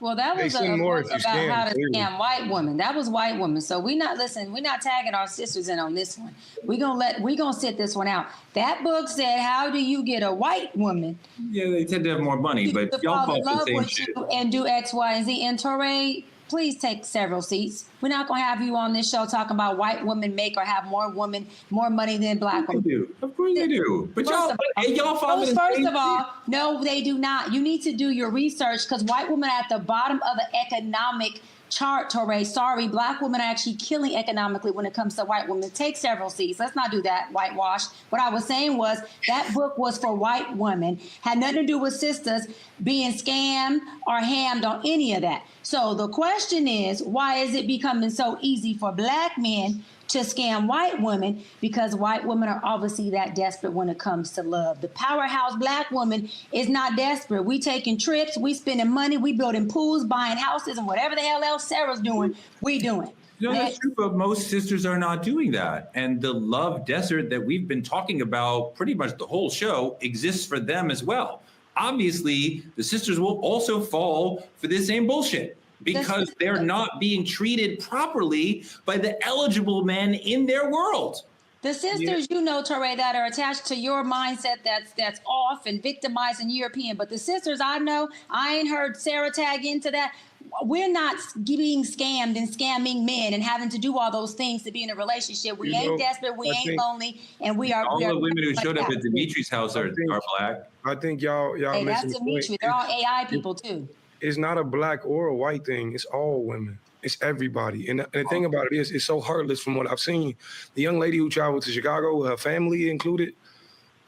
Well, that was a book about how to scam white women. That was white women. So we're not tagging our sisters in on this one. We're gonna sit this one out. That book said, how do you get a white woman? Yeah, they tend to have more money, but y'all fall for the same shit. And do X, Y, and Z. And Torre, please take several seats. We're not gonna have you on this show talking about white women make or have more money than Black women. Of course they do. But y'all fall for the same First of all, no, they do not. You need to do your research, because white women are at the bottom of the economic chart, Torre. Sorry, Black women are actually killing economically when it comes to white women. Take several seats. Let's not do that, whitewash. What I was saying was that book was for white women, had nothing to do with sisters being scammed or hammed on any of that. So the question is, why is it becoming so easy for Black men to scam white women? Because white women are obviously that desperate when it comes to love. The powerhouse Black woman is not desperate. We taking trips, we spending money, we building pools, buying houses, and whatever the hell else Sarah's doing, we doing. That's true, but most sisters are not doing that. And the love desert that we've been talking about pretty much the whole show exists for them as well. Obviously, the sisters will also fall for this same bullshit. because they're not being treated properly by the eligible men in their world. The sisters, you know, Torre, that are attached to your mindset that's off and victimized and European. But the sisters I know, I ain't heard Sarah tag into that. We're not being scammed and scamming men and having to do all those things to be in a relationship. We ain't desperate, we ain't lonely, and we are. All the women who showed up at Demetri's house are black. I think y'all Hey, that's missing the Demetri. point. They're all AI people too. It's not a black or a white thing. It's all women. It's everybody. And the thing about it is, it's so heartless from what I've seen. The young lady who traveled to Chicago with her family included,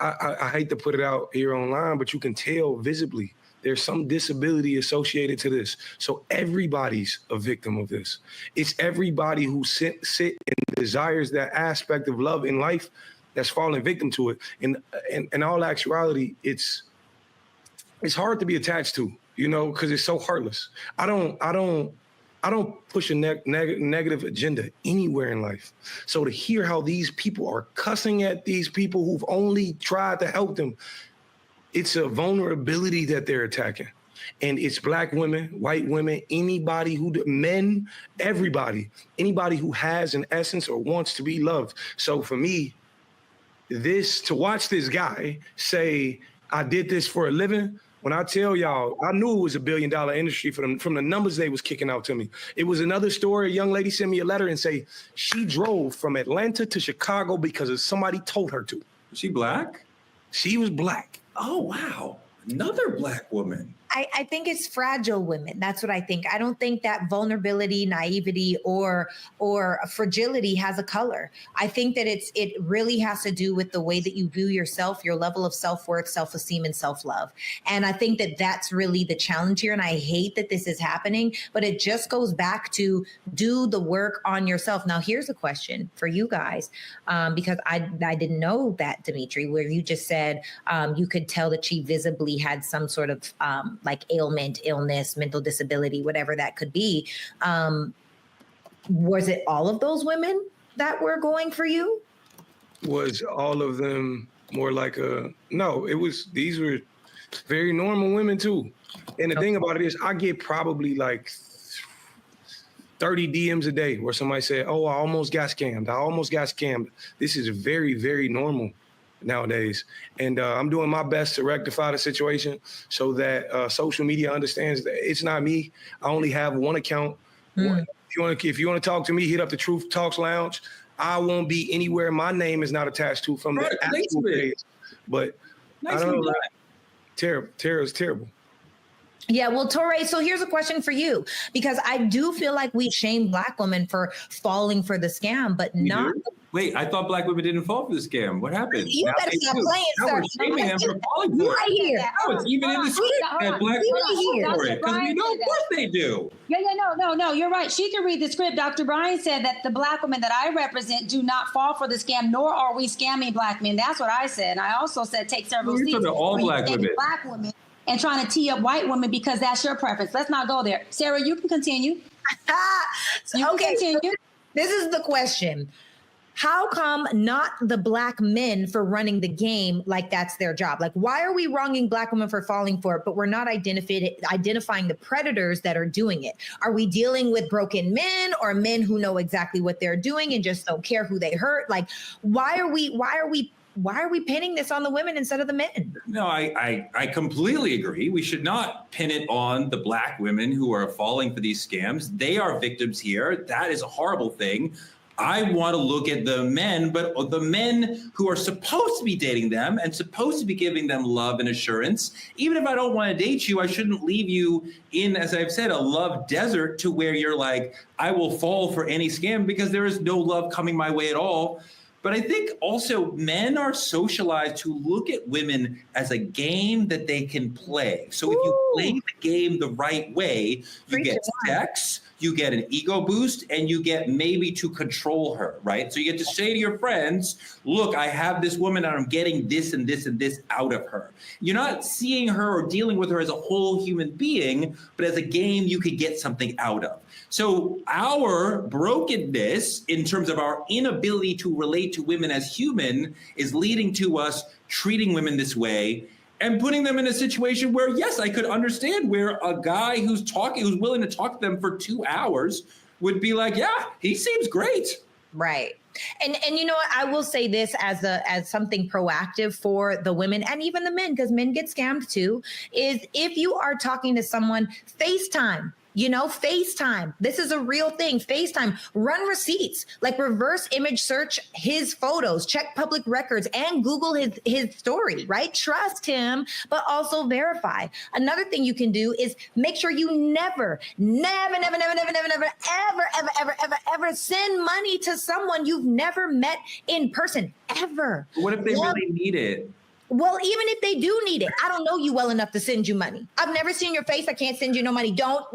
I hate to put it out here online, but you can tell visibly there's some disability associated to this. So everybody's a victim of this. It's everybody who sit and desires that aspect of love in life that's falling victim to it. And in all actuality, it's hard to be attached to, you know, because it's so heartless. I don't push a negative agenda anywhere in life. So to hear how these people are cussing at these people who've only tried to help them, it's a vulnerability that they're attacking. And it's black women, white women, anybody men, everybody, anybody who has an essence or wants to be loved. So for me, to watch this guy say, I did this for a living, when I tell y'all, I knew it was $1 billion industry from the numbers they was kicking out to me. It was another story. A young lady sent me a letter and say she drove from Atlanta to Chicago because somebody told her to. Was she black? She was black. Oh, wow. Another black woman. I think it's fragile women. That's what I think. I don't think that vulnerability, naivety, or fragility has a color. I think that it really has to do with the way that you view yourself, your level of self-worth, self-esteem, and self-love. And I think that that's really the challenge here. And I hate that this is happening, but it just goes back to do the work on yourself. Now, here's a question for you guys, because I didn't know that, Demetri, where you just said you could tell that she visibly had some sort of like ailment, illness, mental disability, whatever that could be. Was it all of those women that were going for you? Was all of them more like no, these were very normal women too. And the thing about it is I get probably like 30 DMs a day where somebody said, oh, I almost got scammed. This is very, very normal nowadays. And I'm doing my best to rectify the situation so that social media understands that it's not me. I only have one account. If you want to talk to me, hit up the Truth Talks Lounge. I won't be anywhere my name is not attached to from the actual page. But I don't know. Terror is terrible. Yeah, well, Torre, so here's a question for you, because I do feel like we shame black women for falling for the scam, but not. Wait, I thought black women didn't fall for the scam. What happened? You better stop playing, sir. We're shaming them for falling for it. Right here. No, it's even in the script that black women fall for it, because we know, of course they do. No, you're right. She can read the script. Dr. Bryan said that the black women that I represent do not fall for the scam, nor are we scamming black men. That's what I said. And I also said take several seats. You're all black women. Black women. And trying to tee up white women because that's your preference. Let's not go there. Sarah, you can continue. Okay, continue. This is the question. How come not the black men for running the game like that's their job? Like, why are we wronging black women for falling for it, but we're not identifying the predators that are doing it? Are we dealing with broken men or men who know exactly what they're doing and just don't care who they hurt? Like, why are we pinning this on the women instead of the men? No, I completely agree. We should not pin it on the black women who are falling for these scams. They are victims here. That is a horrible thing. I want to look at the men, but the men who are supposed to be dating them and supposed to be giving them love and assurance. Even if I don't want to date you, I shouldn't leave you in, as I've said, a love desert to where you're like, I will fall for any scam because there is no love coming my way at all. But I think also men are socialized to look at women as a game that they can play. So if you play the game the right way, you get sex, you get an ego boost, and you get maybe to control her, right? So you get to say to your friends, look, I have this woman and I'm getting this and this and this out of her. You're not seeing her or dealing with her as a whole human being, but as a game you could get something out of. So our brokenness in terms of our inability to relate to women as human is leading to us treating women this way. and putting them in a situation where, yes, I could understand where a guy who's willing to talk to them for 2 hours would be like, yeah, he seems great. Right. And you know what, I will say this as something proactive for the women and even the men, because men get scammed too, is if you are talking to someone, FaceTime. FaceTime. This is a real thing. FaceTime. Run receipts. Like reverse image search his photos. Check public records and Google his story, right? Trust him, but also verify. Another thing you can do is make sure you never send money to someone you've never met in person, ever. What if they really need it? Well, even if they do need it, I don't know you well enough to send you money. I've never seen your face. I can't send you no money. Don't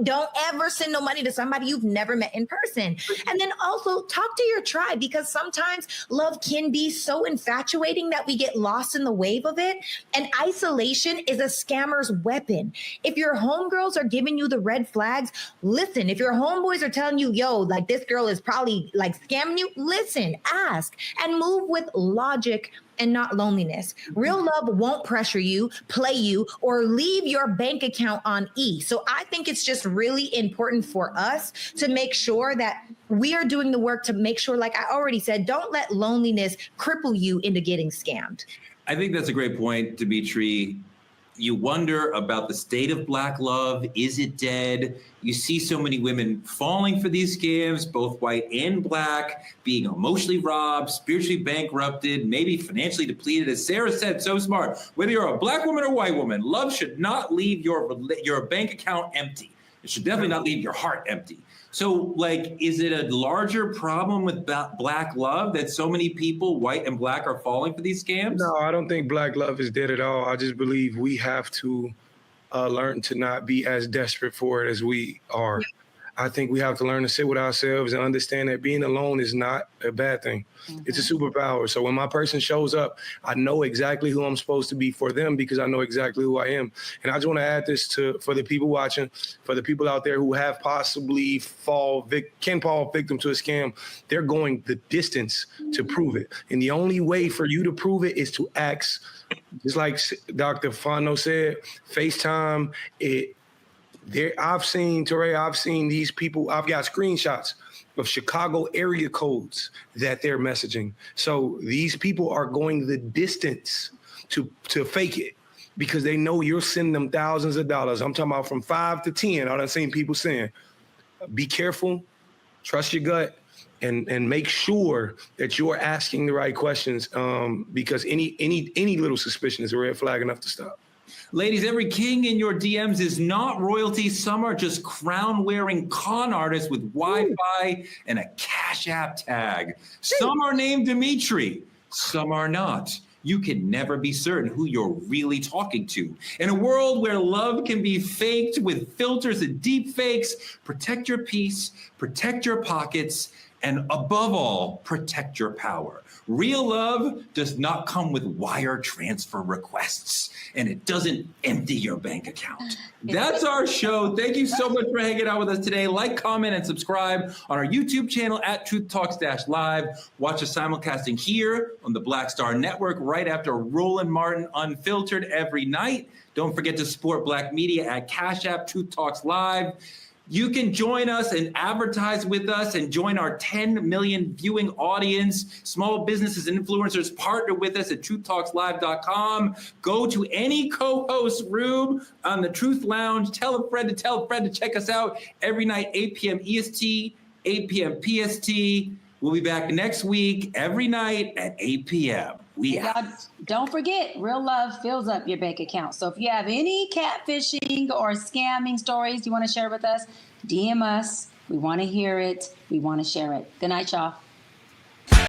ever send no money to somebody you've never met in person. And then also talk to your tribe, because sometimes love can be so infatuating that we get lost in the wave of it. And isolation is a scammer's weapon. If your homegirls are giving you the red flags, listen. If your homeboys are telling you, yo, like this girl is probably like scamming you, listen, ask, and move with logic and not loneliness. Real love won't pressure you, play you, or leave your bank account on E. So I think it's just really important for us to make sure that we are doing the work to make sure, like I already said, don't let loneliness cripple you into getting scammed. I think that's a great point, Demetri. You wonder about the state of Black love. Is it dead? You see so many women falling for these scams, both white and Black, being emotionally robbed, spiritually bankrupted, maybe financially depleted. As Sarah said, so smart. Whether you're a Black woman or white woman, love should not leave your bank account empty. It should definitely not leave your heart empty. So, like, is it a larger problem with Black love that so many people, white and Black, are falling for these scams? No, I don't think Black love is dead at all. I just believe we have to learn to not be as desperate for it as we are. I think we have to learn to sit with ourselves and understand that being alone is not a bad thing. Mm-hmm. It's a superpower. So when my person shows up, I know exactly who I'm supposed to be for them because I know exactly who I am. And I just want to add this for the people watching, for the people out there who have possibly can fall victim to a scam. They're going the distance to prove it. And the only way for you to prove it is to ask, just like Dr. Fano said, FaceTime it. I've seen these people. I've got screenshots of Chicago area codes that they're messaging. So these people are going the distance to fake it because they know you're sending them thousands of dollars. I'm talking about from 5 to 10. I've seen people saying, be careful, trust your gut, and make sure that you're asking the right questions because any little suspicion is a red flag enough to stop. Ladies, every king in your DMs is not royalty. Some are just crown-wearing con artists with Wi-Fi and a CashApp tag. Some are named Demetri. Some are not. You can never be certain who you're really talking to. In a world where love can be faked with filters and deep fakes, protect your peace, protect your pockets, and above all, protect your power. Real love does not come with wire transfer requests, and it doesn't empty your bank account. That's our show. Thank you so much for hanging out with us today. Like, comment, and subscribe on our YouTube channel at TruthTalks-Live. Watch us simulcasting here on the Black Star Network right after Roland Martin Unfiltered every night. Don't forget to support Black media at CashApp Truth Talks Live. You can join us and advertise with us and join our 10 million viewing audience. Small businesses and influencers partner with us at TruthTalksLive.com. Go to any co-host room on the Truth Lounge. Tell a friend to check us out every night, 8 p.m. EST, 8 p.m. PST. We'll be back next week, every night at 8 p.m. Don't forget, real love fills up your bank account. So if you have any catfishing or scamming stories you want to share with us, DM us. We want to hear it. We want to share it. Good night, y'all.